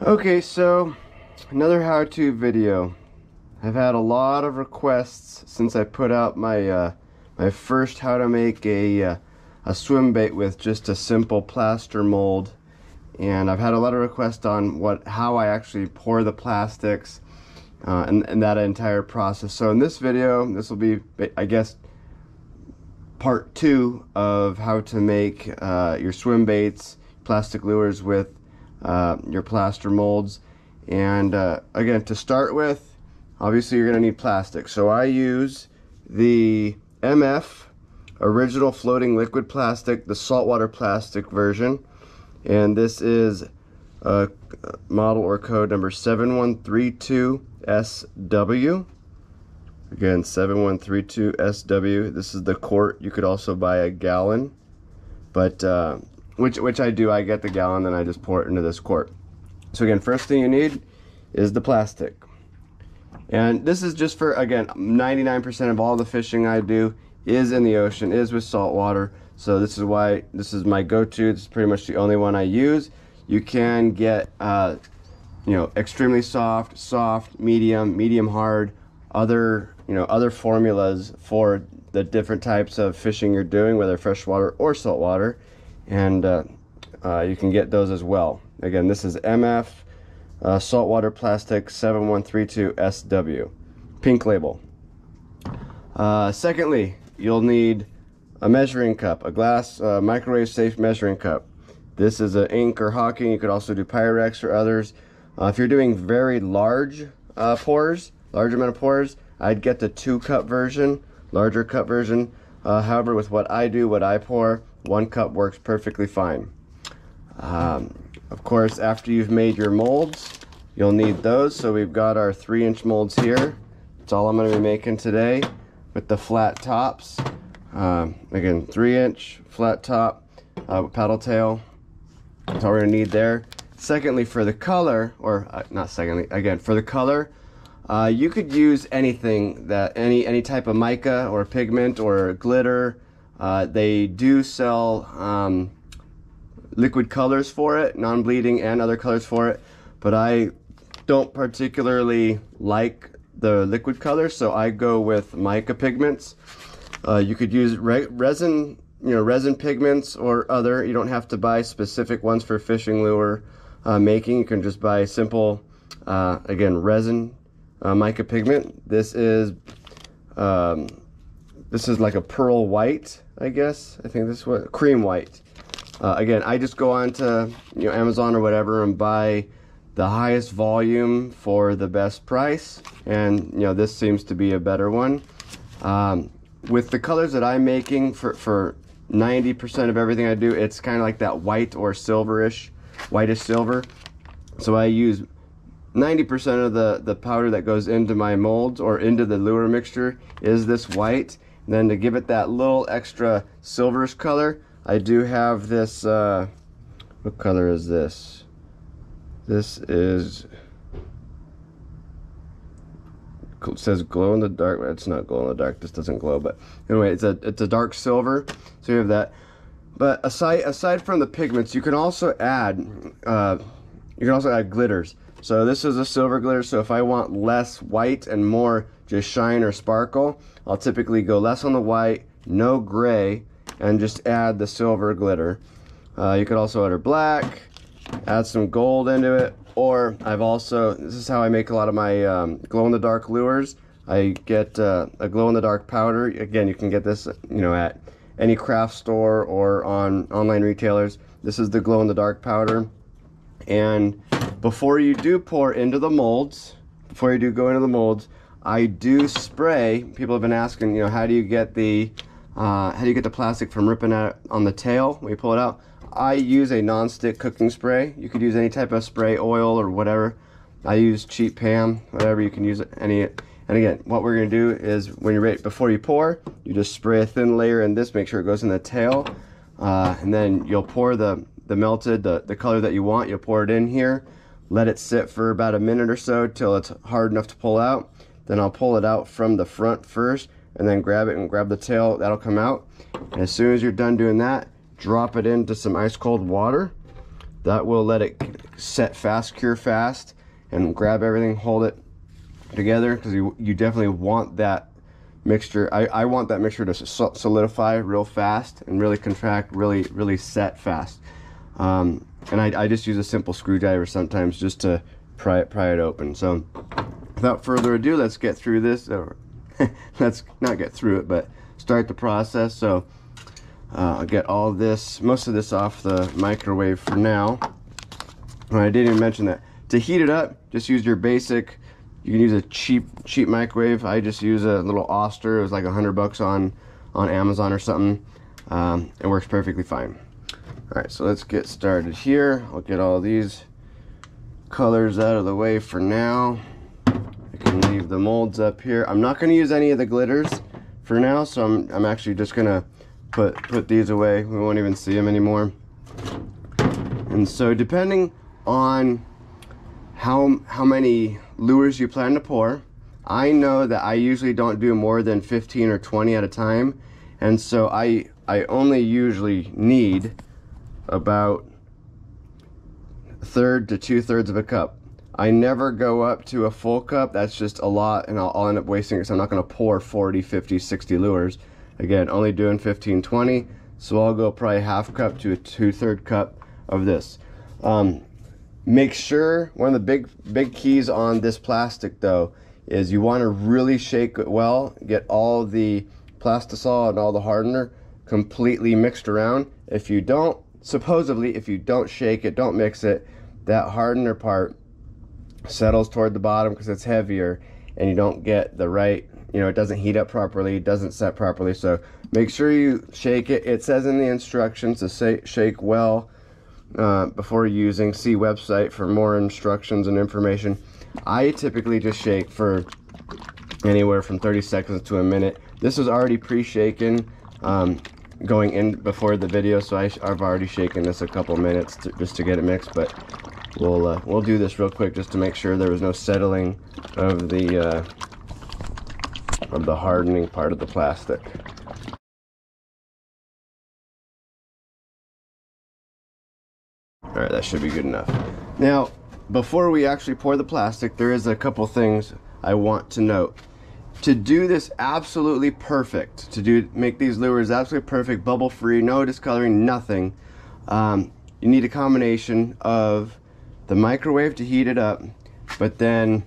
Okay, so another how-to video. I've had a lot of requests since I put out my my first how to make a swim bait with just a simple plaster mold, and I've had a lot of requests on how I actually pour the plastics and that entire process. So in this video, this will be, I guess, part 2 of how to make your swim baits, plastic lures with your plaster molds. And again, to start with, obviously you're going to need plastic. So I use the MF original floating liquid plastic, the saltwater plastic version, and this is model or code number 7132SW. Again, 7132SW. This is the quart. You could also buy a gallon, but which I do. I get the gallon, then I just pour it into this quart. So again, first thing you need is the plastic. And this is just for, again, 99% of all the fishing I do is in the ocean, is with salt water. So this is why this is my go-to. This is pretty much the only one I use. You can get, you know, extremely soft, medium hard, other formulas for the different types of fishing you're doing, whether freshwater or saltwater, and you can get those as well. Again, this is MF saltwater plastic 7132SW, pink label. Secondly, you'll need a measuring cup, a glass microwave safe measuring cup. This is an Ink or Hawking. You could also do Pyrex or others. If you're doing very large pours, large amount of pours, I'd get the 2-cup version, larger cup version. However, with what I do, what I pour, 1 cup works perfectly fine. Of course, after you've made your molds, you'll need those. So we've got our 3-inch molds here. That's all I'm going to be making today, with the flat tops. Again, 3-inch flat top paddle tail. That's all we're going to need there. Secondly, for the color, or not secondly, again, for the color, you could use anything, that any type of mica or pigment or glitter. They do sell liquid colors for it, non-bleeding and other colors for it, but I don't particularly like the liquid colors, so I go with mica pigments. You could use resin, resin pigments or other. You don't have to buy specific ones for fishing lure making. You can just buy simple, again, resin mica pigment. This is like a pearl white, I guess. I think this is what, cream white. Again, I just go on to Amazon or whatever and buy the highest volume for the best price, and this seems to be a better one. With the colors that I'm making for 90% of everything I do, it's kind of like that white or silverish, whitish silver. So I use 90% of the powder that goes into my molds or into the lure mixture is this white. And then to give it that little extra silverish color, I do have this, what color is this? This is, it says glow in the dark, but it's not glow in the dark. This doesn't glow, but anyway, it's a dark silver. So you have that. But aside from the pigments, you can also add glitters. So this is a silver glitter. So if I want less white and more just shine or sparkle, I'll typically go less on the white, no gray, and just add the silver glitter. You could also add black, add some gold into it, or this is how I make a lot of my glow-in-the-dark lures. I get a glow-in-the-dark powder. Again, you can get this at any craft store or on online retailers. This is the glow-in-the-dark powder. And before you do pour into the molds, before you do go into the molds, I do spray. People have been asking, how do you get the plastic from ripping out on the tail when you pull it out? I use a non-stick cooking spray. You could use any type of spray, oil or whatever. I use cheap Pam, whatever, you can use any. And again, what we're gonna do is when you're ready, before you pour, you just spray a thin layer in this, make sure it goes in the tail, and then you'll pour the melted, the color that you want, you'll pour it in here, let it sit for about a minute or so till it's hard enough to pull out. Then I'll pull it out from the front first, and then grab it and grab the tail, that'll come out. And as soon as you're done doing that, drop it into some ice cold water. That will let it set fast, cure fast, and grab everything, hold it together, because you definitely want that mixture. I want that mixture to solidify real fast and really contract, really set fast. And I just use a simple screwdriver sometimes just to pry it open. So without further ado, let's get through this, or let's not get through it, but start the process. So I'll get most of this off the microwave for now. I didn't even mention that to heat it up, just use your basic. You can use a cheap microwave. I just use a little Oster. It was like $100 on Amazon or something. It works perfectly fine. All right, so let's get started here. I'll get all these colors out of the way for now. I can leave the molds up here. I'm not going to use any of the glitters for now, so I'm actually just gonna put these away. We won't even see them anymore. And so depending on how many lures you plan to pour, I know that I usually don't do more than 15 or 20 at a time, and so I only usually need about 1/3 to 2/3 of a cup. I never go up to a full cup. That's just a lot, and I'll end up wasting it, so I'm not going to pour 40, 50, 60 lures. Again, only doing 15, 20, so I'll go probably 1/2 cup to a 2/3 cup of this. Make sure, one of the big keys on this plastic though is you want to really shake it well, get all the plastisol and all the hardener completely mixed around. If you don't, supposedly if you don't shake it, don't mix it, that hardener part settles toward the bottom because it's heavier, and you don't get the right, it doesn't heat up properly, it doesn't set properly. So make sure you shake it. It says in the instructions to shake well before using. See website for more instructions and information. I typically just shake for anywhere from 30 seconds to a minute. This is already pre-shaken going in before the video, so I've already shaken this a couple minutes just to get it mixed. But we'll do this real quick just to make sure there was no settling of the hardening part of the plastic. All right, that should be good enough. Now, before we actually pour the plastic, there is a couple things I want to note. To do this absolutely perfect, make these lures absolutely perfect, bubble free, no discoloring, nothing, you need a combination of the microwave to heat it up, but then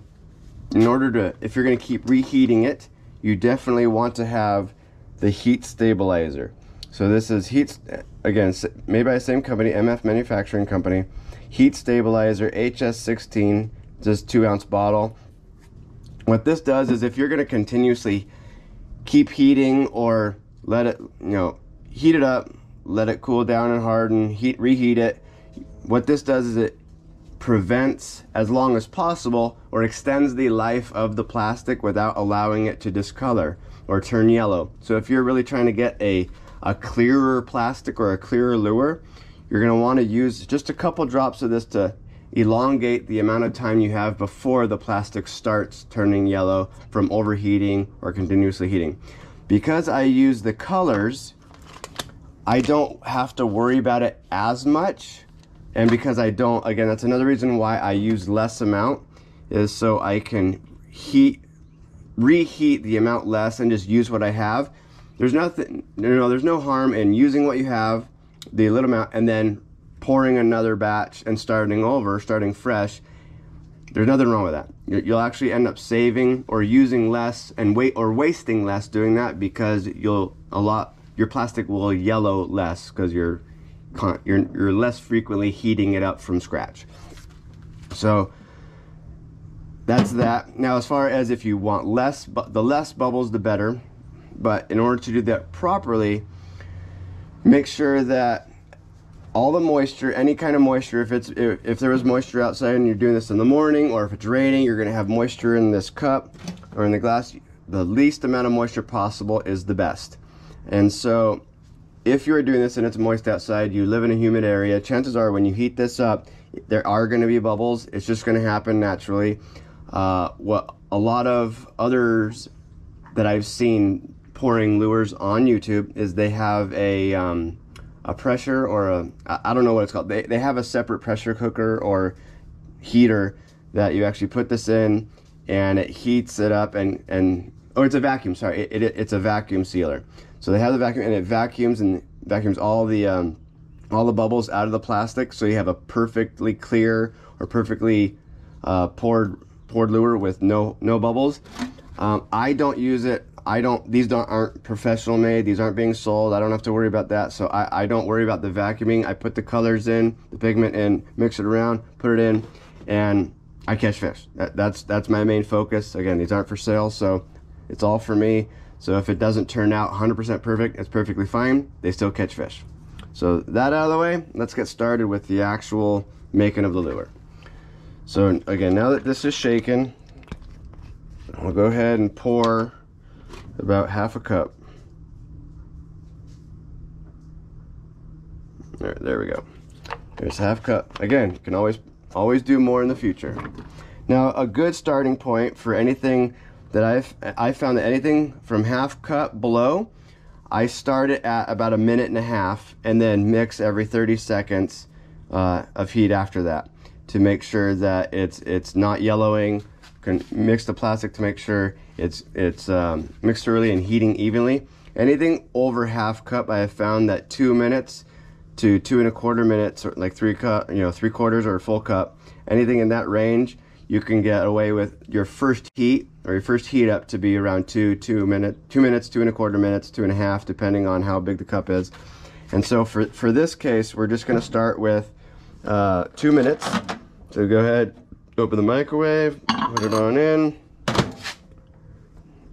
if you're going to keep reheating it, you definitely want to have the heat stabilizer. So this is again, made by the same company, MF Manufacturing Company. Heat stabilizer, HS16, just 2-ounce bottle. What this does is, if you're going to continuously keep heating or let it, heat it up, let it cool down and harden, reheat it, what this does is it prevents, as long as possible, or extends the life of the plastic without allowing it to discolor or turn yellow. So if you're really trying to get a clearer plastic or a clearer lure, you're going to want to use just a couple drops of this to elongate the amount of time you have before the plastic starts turning yellow from overheating or continuously heating. Because I use the colors, I don't have to worry about it as much, and because I don't, again, that's another reason why I use less amount, is so I can reheat the amount less and just use what I have. There's there's no harm in using what you have, the little amount, and then pouring another batch and starting fresh. There's nothing wrong with that. You'll actually end up saving or using less and wasting less doing that, because your plastic will yellow less because you're less frequently heating it up from scratch. So that's that. Now, as far as if you want less, the less bubbles the better. But in order to do that properly, make sure that all the moisture, any kind of moisture, if there is moisture outside and you're doing this in the morning, or if it's raining, you're going to have moisture in this cup or in the glass, the least amount of moisture possible is the best. And so if you're doing this and it's moist outside, you live in a humid area, chances are when you heat this up, there are going to be bubbles. It's just going to happen naturally. What a lot of others that I've seen pouring lures on YouTube is they have a pressure or I don't know what it's called. They have a separate pressure cooker or heater that you actually put this in, and it heats it up or it's a vacuum, sorry, it's a vacuum sealer. So they have the vacuum, and it vacuums all the bubbles out of the plastic, so you have a perfectly clear or perfectly poured lure with no bubbles. I don't use it. These aren't professional made. These aren't being sold. I don't have to worry about that. So I don't worry about the vacuuming. I put the colors in, the pigment in, mix it around, put it in, and I catch fish. That's my main focus. Again, these aren't for sale, so it's all for me. So if it doesn't turn out 100% perfect, it's perfectly fine. They still catch fish. So that out of the way, let's get started with the actual making of the lure. So again, now that this is shaken, I'll go ahead and pour about half a cup. There we go. There's half cup. Again, you can always do more in the future. Now, a good starting point for anything that I found that anything from half cup below, I start it at about 1.5 minutes and then mix every 30 seconds of heat after that to make sure that it's not yellowing. Can mix the plastic to make sure it's mixed thoroughly and heating evenly. Anything over half cup, I have found that 2 minutes to 2.25 minutes, or like 3/4 or a full cup, anything in that range, you can get away with your first heat or your first heat up to be around 2 minutes, 2.25 minutes, 2.5, depending on how big the cup is. And so for this case, we're just going to start with 2 minutes. So go ahead, open the microwave, put it on in,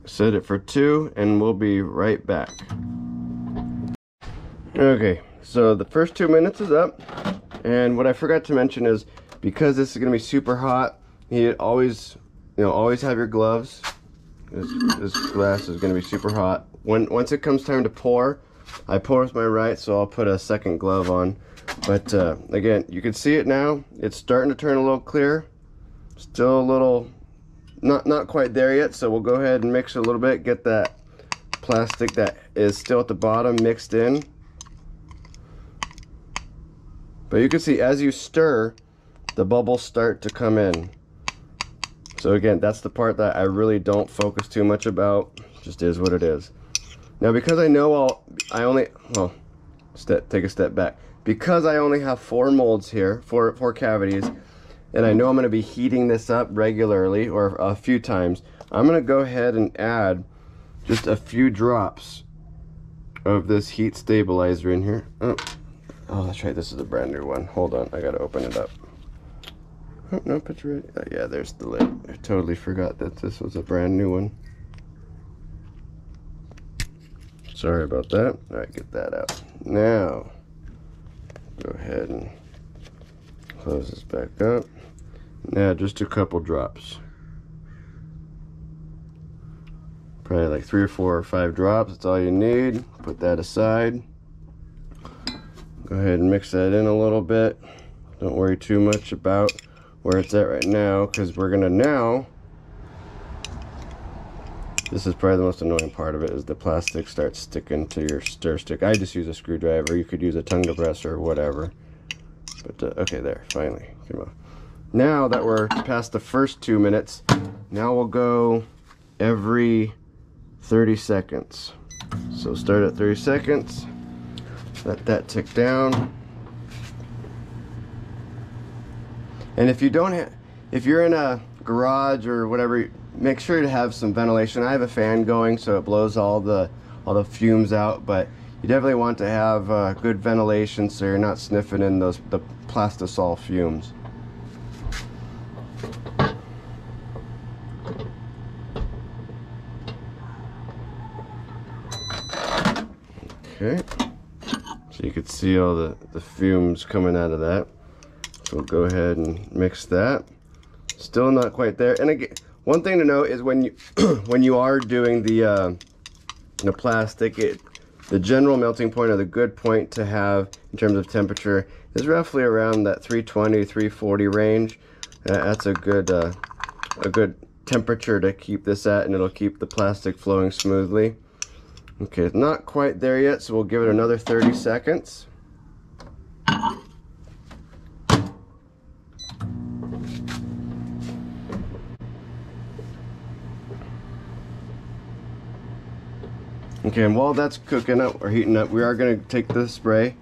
set it for 2, and we'll be right back. Okay, so the first 2 minutes is up, and what I forgot to mention is, because this is going to be super hot, you always have your gloves. This glass is going to be super hot. Once it comes time to pour, I pour with my right, so I'll put a second glove on. But again, you can see it now. It's starting to turn a little clear. Still a little, not quite there yet, so we'll go ahead and mix it a little bit, get that plastic that is still at the bottom mixed in. But you can see as you stir, the bubbles start to come in. So again, that's the part that I really don't focus too much about. Just is what it is. Now, because I know take a step back. Because I only have 4 molds here, four cavities, and I know I'm going to be heating this up regularly or a few times, I'm going to go ahead and add just a few drops of this heat stabilizer in here. Oh, that's right, this is a brand new one. Hold on, I got to open it up. Oh, nope, it's ready. Oh, yeah, there's the lid. I totally forgot that this was a brand new one. Sorry about that. All right, get that out. Now, go ahead and close this back up. Now, just a couple drops. Probably like 3 or 4 or 5 drops. That's all you need. Put that aside. Go ahead and mix that in a little bit. Don't worry too much about where it's at right now, because we're gonna now, this is probably the most annoying part of it, is the plastic starts sticking to your stir stick. I just use a screwdriver. You could use a tongue depressor or whatever. But okay, there, finally came off. Now that we're past the first 2 minutes, now we'll go every 30 seconds. So start at 30 seconds, let that tick down. And if you're in a garage or whatever, make sure to have some ventilation. I have a fan going, so it blows all the fumes out, but you definitely want to have good ventilation so you're not sniffing in the plastisol fumes. Okay, so you can see all the fumes coming out of that. So we'll go ahead and mix that. Still not quite there. And again, one thing to note is when you are doing the plastic, the general melting point, or the good point to have in terms of temperature, is roughly around that 320, 340 range. That's a good temperature to keep this at, and it'll keep the plastic flowing smoothly. Okay, it's not quite there yet, so we'll give it another 30 seconds. Okay, and while that's cooking up or heating up, we are going to take the spray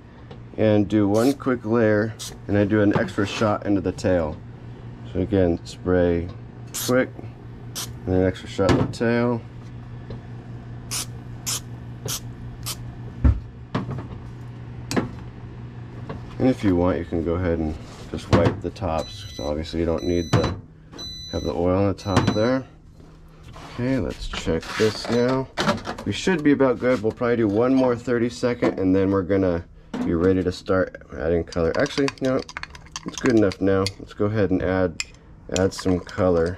and do one quick layer, and I do an extra shot into the tail. So again, spray quick, and an extra shot in the tail. And if you want, you can go ahead and just wipe the tops. So obviously you don't need to have the oil on the top there. Okay, let's check this now. We should be about good. We'll probably do one more 30-second, and then we're gonna be ready to start adding color. Actually, you know, it's good enough now. Let's go ahead and add some color.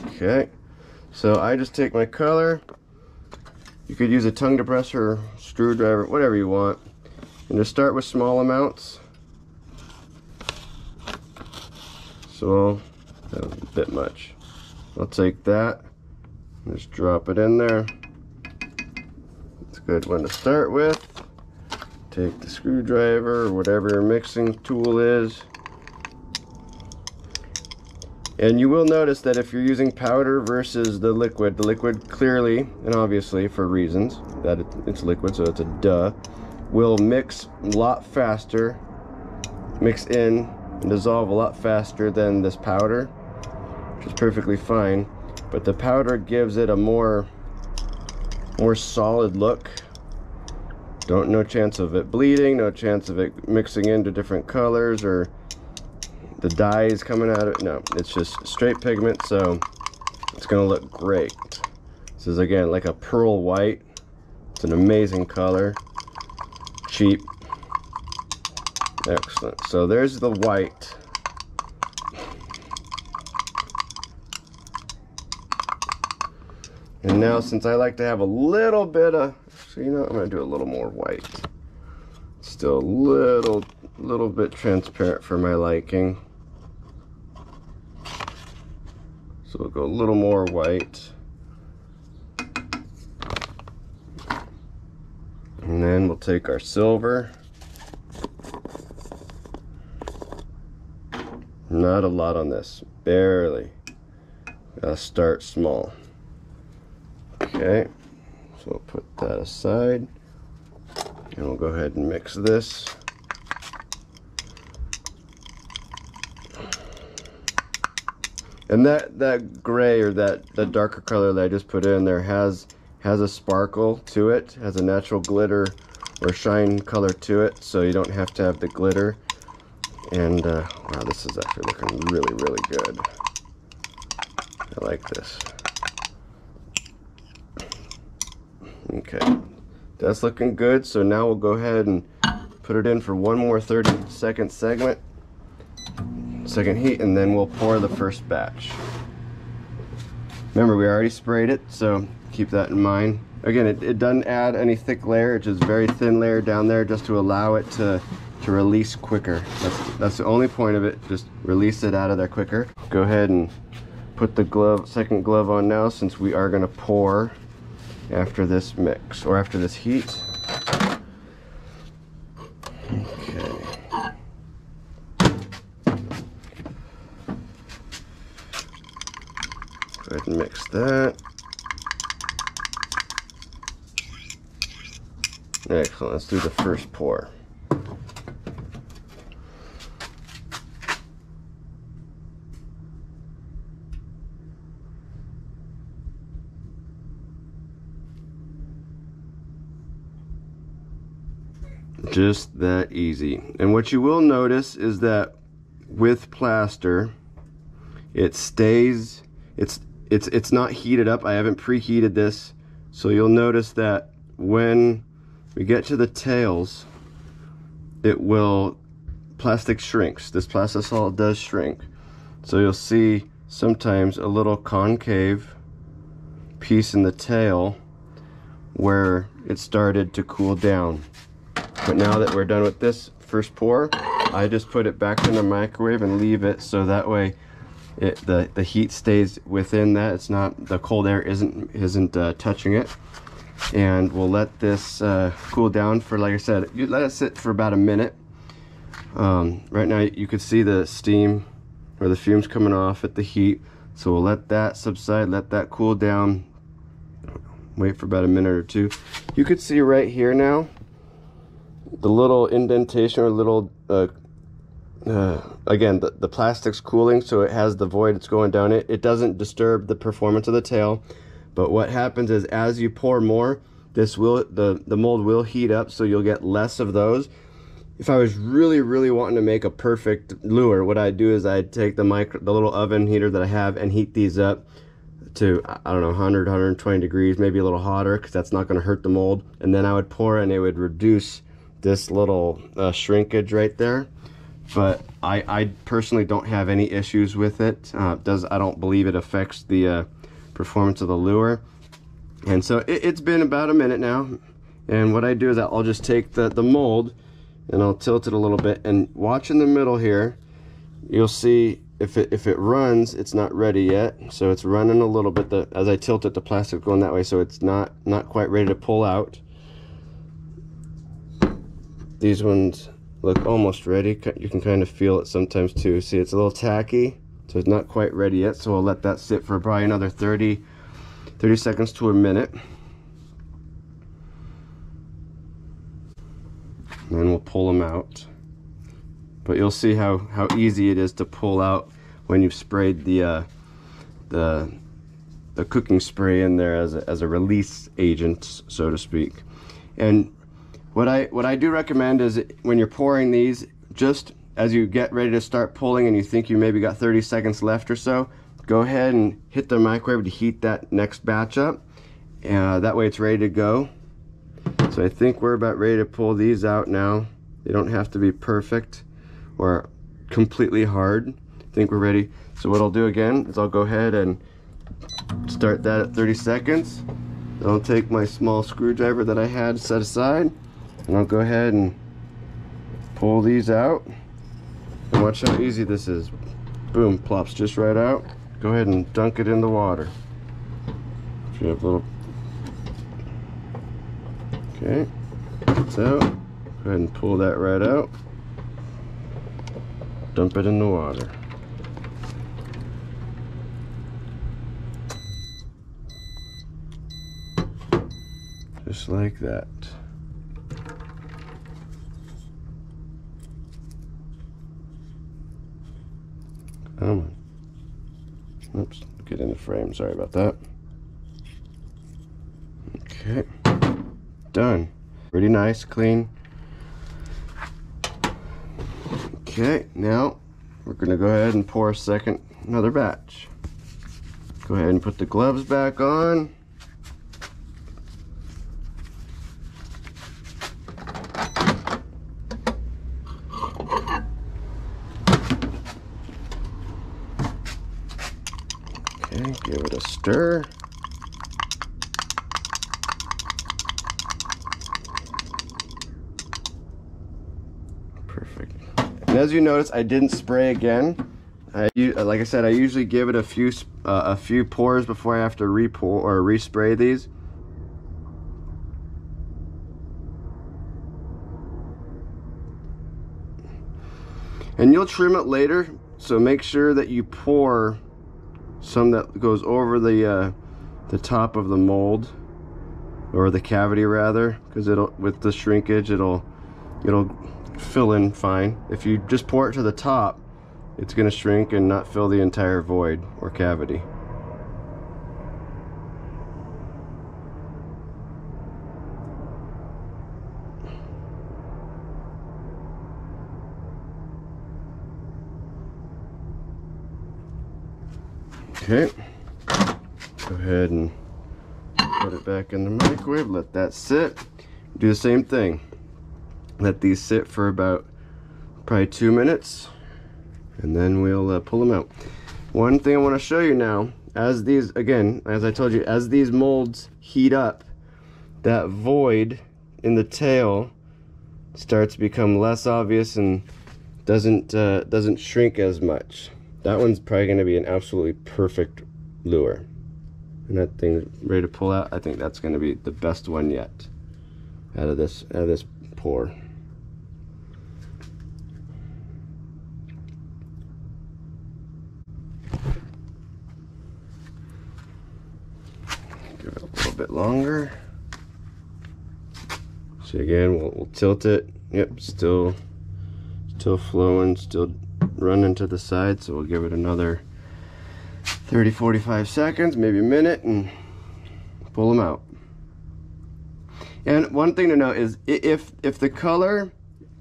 Okay, so I just take my color. You could use a tongue depressor, screwdriver, whatever you want, and just start with small amounts. So that was a bit much. I'll take that and just drop it in there. It's a good one to start with. Take the screwdriver or whatever your mixing tool is. And you will notice that if you're using powder versus the liquid clearly and obviously for reasons that it's liquid, so it's a duh, will mix a lot faster, mix in and dissolve a lot faster than this powder, which is perfectly fine. But the powder gives it a more solid look. No chance of it bleeding, no chance of it mixing into different colors or the dyes coming out of it. No, it's just straight pigment, so it's gonna look great. This is again like a pearl white. It's an amazing color, cheap, excellent. So there's the white. And now, since I like to have a little bit of, so you know, I'm gonna do a little more white. Still a little bit transparent for my liking. So we'll go a little more white. And then we'll take our silver. Not a lot on this, barely. Gotta start small. Okay, so we'll put that aside. And we'll go ahead and mix this. And that gray or that darker color that I just put in there has a sparkle to it, has a natural glitter or shine color to it, so you don't have to have the glitter. And wow, this is actually looking really, really good. I like this. Okay, that's looking good. So now we'll go ahead and put it in for one more 30-second segment. Second heat, and then we'll pour the first batch. Remember, we already sprayed it, so keep that in mind. Again, it doesn't add any thick layer. It's just very thin layer down there just to allow it to release quicker. That's the only point of it. Just release it out of there quicker. Go ahead and put the second glove on now, since we are going to pour after this mix or after this heat. Okay. Go ahead and mix that. Excellent. Let's do the first pour. Just that easy. And what you will notice is that with plaster, it stays, it's not heated up. I haven't preheated this, so you'll notice that when we get to the tails, plastic shrinks. This plastisol does shrink, so you'll see sometimes a little concave piece in the tail where it started to cool down. But now that we're done with this first pour, I just put it back in the microwave and leave it, so that way the heat stays within that. It's not, the cold air isn't touching it. And we'll let this cool down for, like I said, you let it sit for about a minute. Right now you can see the steam or the fumes coming off at the heat. So we'll let that subside, let that cool down, wait for about a minute or two. You could see right here now the little indentation or little again, the plastic's cooling, so it has the void, it's going down it. It doesn't disturb the performance of the tail, but what happens is as you pour more, the mold will heat up, so you'll get less of those. If I was really wanting to make a perfect lure, what I'd do is I'd take the little oven heater that I have and heat these up to, I don't know, 100, 120 degrees, maybe a little hotter, because that's not going to hurt the mold. And then I would pour, and it would reduce this little shrinkage right there. But I personally don't have any issues with it. I don't believe it affects the performance of the lure. And so it's been about a minute now, and what I do is I'll just take the mold and I'll tilt it a little bit, and watch in the middle here, you'll see if it runs, it's not ready yet. So it's running a little bit. As I tilt it, the plastic going that way, so it's not quite ready to pull out. These ones look almost ready. You can kind of feel it sometimes too. See, it's a little tacky, so it's not quite ready yet. So I'll let that sit for probably another 30 seconds to a minute. And then we'll pull them out. But you'll see how easy it is to pull out when you've sprayed the cooking spray in there as a release agent, so to speak. And what I do recommend is when you're pouring these, just as you get ready to start pulling and you think you maybe got 30 seconds left or so, go ahead and hit the microwave to heat that next batch up. That way it's ready to go. So I think we're about ready to pull these out now. They don't have to be perfect or completely hard. I think we're ready. So what I'll do again is I'll go ahead and start that at 30 seconds. Then I'll take my small screwdriver that I had set aside, and I'll go ahead and pull these out. And watch how easy this is. Boom, plops just right out. Go ahead and dunk it in the water. If you have little... Okay, it's out. Go ahead and pull that right out. Dump it in the water. Just like that. Come on. Oops, get in the frame, sorry about that. Okay. Done. Pretty nice, clean. Okay, now we're gonna go ahead and pour another batch. Go ahead and put the gloves back on. Okay, give it a stir. Perfect. And as you notice, I didn't spray again. Like I said, I usually give it a few pours before I have to re-pour or respray these. And you'll trim it later, so make sure that you pour some that goes over the top of the mold, or the cavity rather, because with the shrinkage it'll fill in fine. If you just pour it to the top, it's going to shrink and not fill the entire void or cavity. Okay, go ahead and put it back in the microwave, let that sit. Do the same thing. Let these sit for about probably 2 minutes, and then we'll pull them out. One thing I want to show you now, as these, again, as I told you, as these molds heat up, that void in the tail starts to become less obvious and doesn't shrink as much. That one's probably going to be an absolutely perfect lure. And that thing's ready to pull out. I think that's going to be the best one yet out of this pour. bit longer. So again, we'll tilt it. Yep, still flowing, still running to the side. So we'll give it another 30-45 seconds, maybe a minute, and pull them out. And one thing to note is if the color,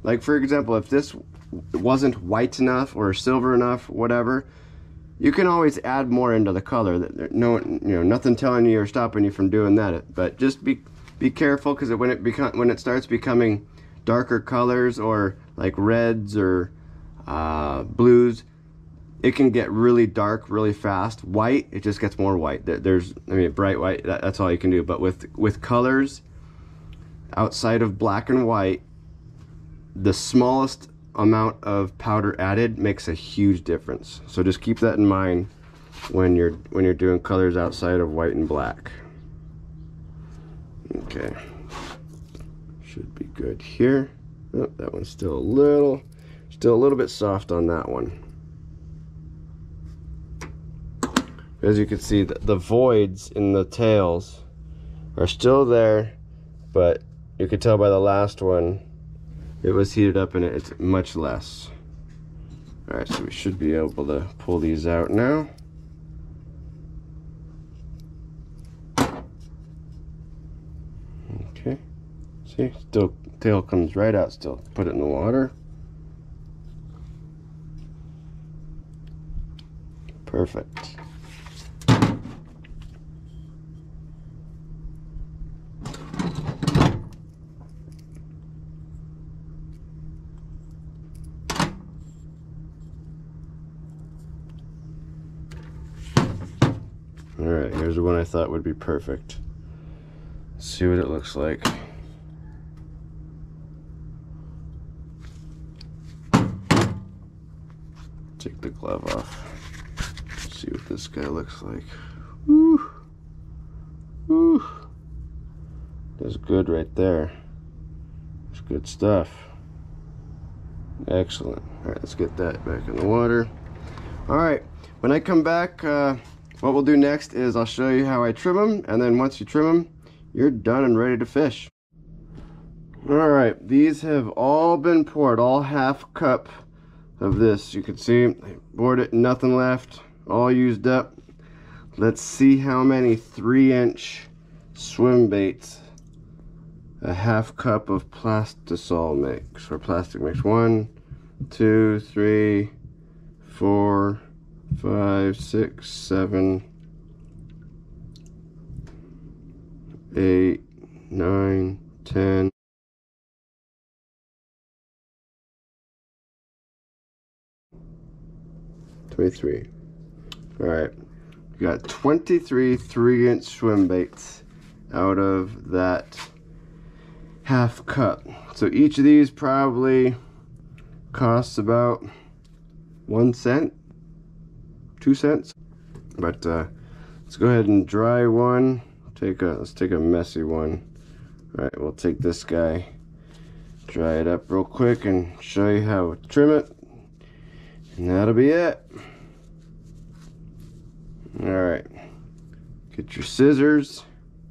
like for example, if this wasn't white enough or silver enough, whatever, you can always add more into the color. No, nothing telling you or stopping you from doing that. But just be careful, because when it starts becoming darker colors or like reds or blues, it can get really dark really fast. White, it just gets more white. Bright white, that's all you can do. But with colors outside of black and white, the smallest amount of powder added makes a huge difference. So just keep that in mind when you're doing colors outside of white and black. Okay, should be good here. Oh, that one's still a little bit soft on that one. As you can see, the voids in the tails are still there, but you could tell by the last one it was heated up and it's much less. All right, so we should be able to pull these out now. Okay, see, still tail comes right out still. Put it in the water. Perfect. Alright, here's the one I thought would be perfect. Let's see what it looks like. Take the glove off. Let's see what this guy looks like. Woo! Woo! That's good right there. That's good stuff. Excellent. Alright, let's get that back in the water. Alright, when I come back, what we'll do next is I'll show you how I trim them, and then once you trim them, you're done and ready to fish. Alright, these have all been poured, all half cup of this. You can see I poured it, nothing left, all used up. Let's see how many 3-inch swim baits a half cup of plastisol makes, or plastic mix. 1, 2, 3, 4, 5, 6, 7, 8, 9, 10. $23. Alright, we got 23 3-inch swim baits out of that half cup. So each of these probably costs about 1 cent, 2 cents. But let's go ahead and dry one. Let's take a messy one. Alright, we'll take this guy, dry it up real quick and show you how to trim it. And that'll be it. Alright, get your scissors.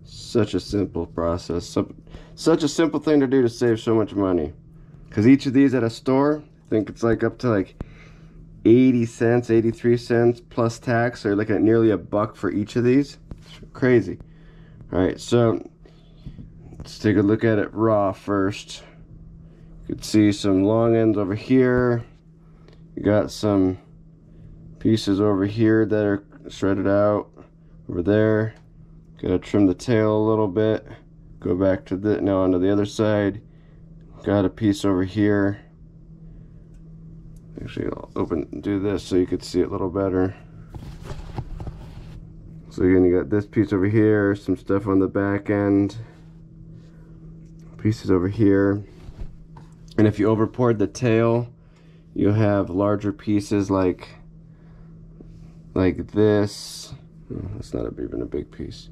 Such a simple process. Such a simple thing to do to save so much money. Because each of these at a store, I think it's like up to like 80 cents, 83 cents plus tax. So you're looking at nearly $1 for each of these. It's crazy. Alright, so let's take a look at it raw first. You can see some long ends over here. You got some pieces over here that are shredded out over there. Gotta trim the tail a little bit. Go back to now onto the other side. Got a piece over here. Actually, I'll do this so you could see it a little better. So again, you got this piece over here, some stuff on the back end, pieces over here. And if you over poured the tail, you'll have larger pieces like this. Oh, that's not even a big piece.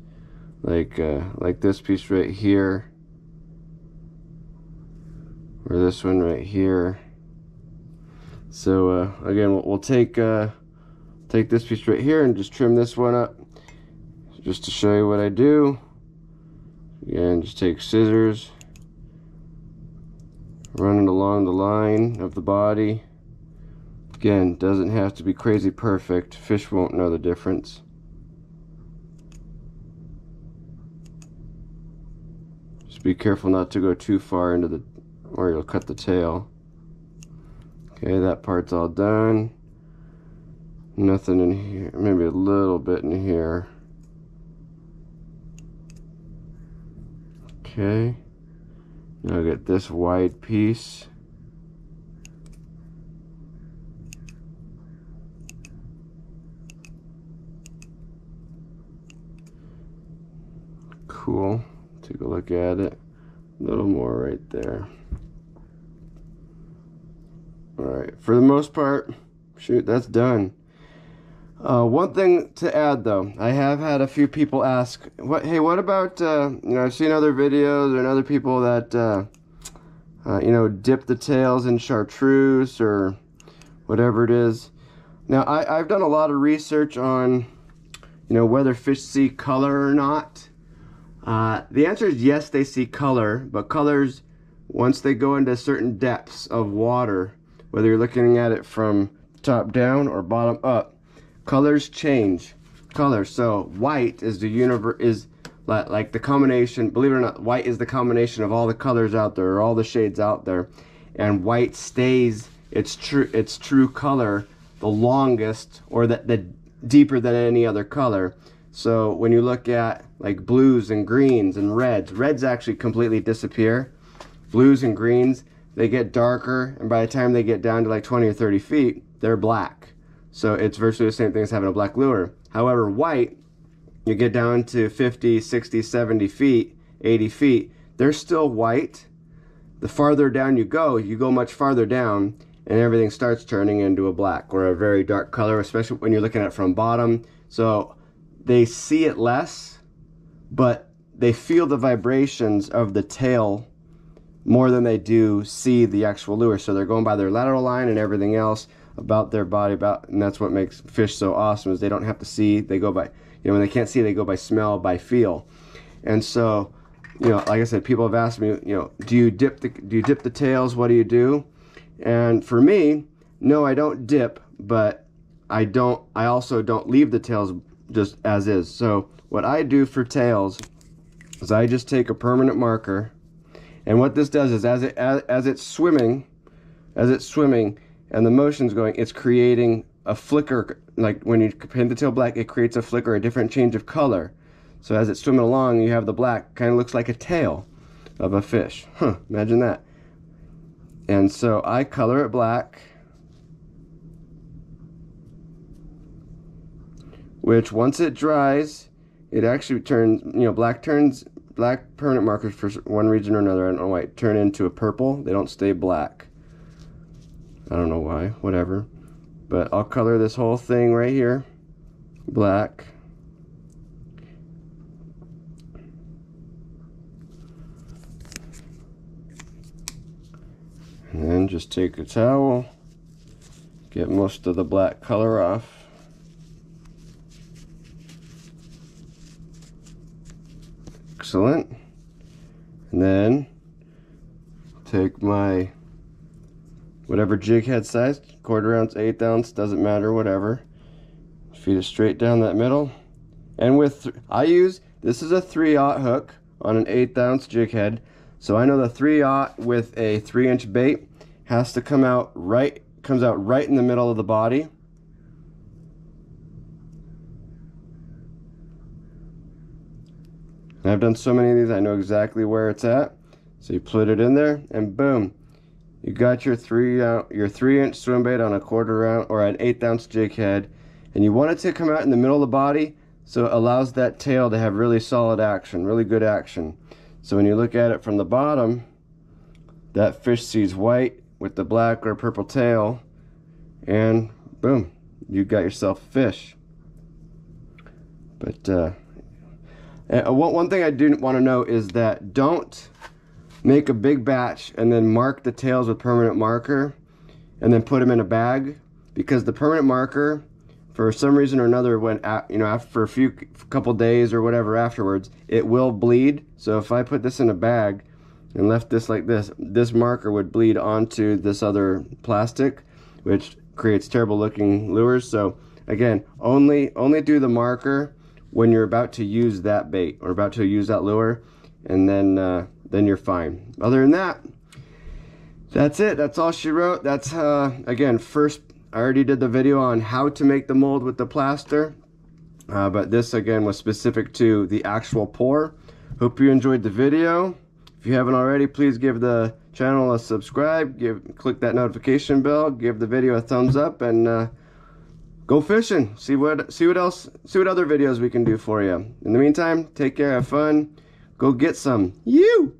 Like this piece right here, or this one right here. So again, we'll take this piece right here and just trim this one up, just to show you what I do. Again, just take scissors, run it along the line of the body. Again, doesn't have to be crazy perfect. Fish won't know the difference. Just be careful not to go too far into the, or you'll cut the tail. Okay, that part's all done. Nothing in here, maybe a little bit in here. Okay, now get this wide piece. Cool, take a look at it. A little more right there. Alright, for the most part, shoot, that's done. One thing to add though, I have had a few people ask, hey, what about, you know, I've seen other videos and other people that, you know, dip the tails in chartreuse or whatever it is. Now, I've done a lot of research on, you know, whether fish see color or not. The answer is yes, they see color, but colors, once they go into certain depths of water, whether you're looking at it from top down or bottom up, colors change. Color. So white is like the combination, believe it or not, white is the combination of all the colors out there, or all the shades out there, and white stays its true color the longest, or the deeper than any other color. So when you look at like blues and greens and reds actually completely disappear. Blues and greens, they get darker, and by the time they get down to like 20 or 30 feet, they're black. So it's virtually the same thing as having a black lure. However, white, you get down to 50, 60, 70 feet, 80 feet, they're still white. The farther down you go much farther down, and everything starts turning into a black or a very dark color, especially when you're looking at it from bottom. So they see it less, but they feel the vibrations of the tail more than they do see the actual lure. So they're going by their lateral line and everything else about their body, and that's what makes fish so awesome, is they don't have to see, they go by, you know, when they can't see, they go by smell, by feel. And so, you know, like I said, people have asked me, you know, do you dip the tails? What do you do? And for me, no, I don't dip, but I also don't leave the tails just as is. So what I do for tails is I just take a permanent marker, and what this does is as it's swimming and the motion's going, it's creating a flicker. Like when you paint the tail black, it creates a flicker, a different change of color. So as it's swimming along, you have the black, kind of looks like a tail of a fish. Huh, imagine that. And so I color it black, which once it dries, it actually turns, you know, black permanent markers for one reason or another, I don't know why, turn into a purple. They don't stay black. I don't know why, whatever. But I'll color this whole thing right here black. And then just take a towel, get most of the black color off. Excellent. And then take my whatever jig head size, 1/4 ounce, 1/8 ounce, doesn't matter, whatever. Feed it straight down that middle. And with, this is a 3/0 hook on an 1/8 ounce jig head. So I know the 3/0 with a 3-inch bait has to comes out right in the middle of the body. And I've done so many of these, I know exactly where it's at. So you put it in there, and boom, you got your 3-inch swim bait on a 1/4 ounce or an 1/8 ounce jig head, and you want it to come out in the middle of the body, so it allows that tail to have really solid action, really good action. So when you look at it from the bottom, that fish sees white with the black or purple tail, and boom, you got yourself a fish. But one thing I do want to note is that don't make a big batch and then mark the tails with permanent marker and then put them in a bag, because the permanent marker for some reason or another, when you know, after for couple days or whatever afterwards, it will bleed. So if I put this in a bag and left this like this, this marker would bleed onto this other plastic, which creates terrible looking lures. So again, only do the marker when you're about to use that bait or about to use that lure, and then you're fine. Other than that, that's it. That's all she wrote. That's again, first, I already did the video on how to make the mold with the plaster, but this again was specific to the actual pour. Hope you enjoyed the video. If you haven't already, please give the channel a subscribe, click that notification bell, give the video a thumbs up, and go fishing. See what other videos we can do for you. In the meantime, take care, have fun, go get some. You!